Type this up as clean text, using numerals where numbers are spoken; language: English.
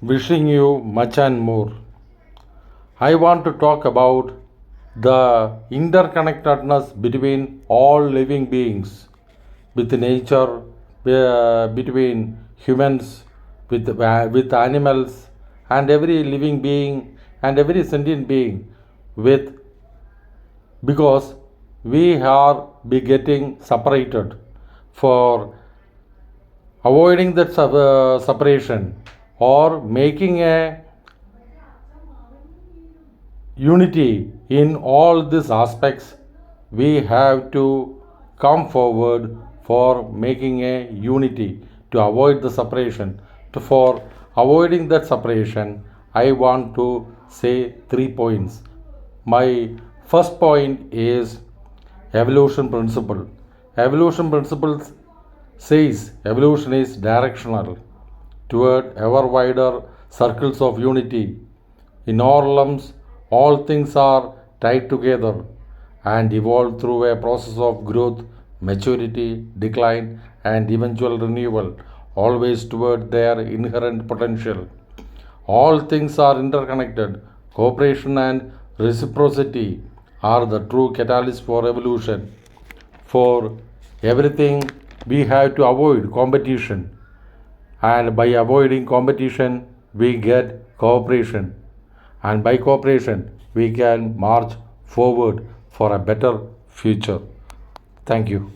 Wishing you much and more. I want to talk about the interconnectedness between all living beings, with nature, between humans, with animals, and every living being and every sentient being, with because we are be getting separated for avoiding that separation or making a unity in all these aspects, we have to come forward for making a unity to avoid the separation. For avoiding that separation, I want to say 3 points. My first point is evolution principle. Evolution principle says evolution is directional toward ever wider circles of unity. In our lumps, all things are tied together and evolve through a process of growth, maturity, decline, and eventual renewal, always toward their inherent potential. All things are interconnected. Cooperation and reciprocity are the true catalyst for evolution. For everything, we have to avoid competition, and by avoiding competition, we get cooperation, and by cooperation, we can march forward for a better future. Thank you.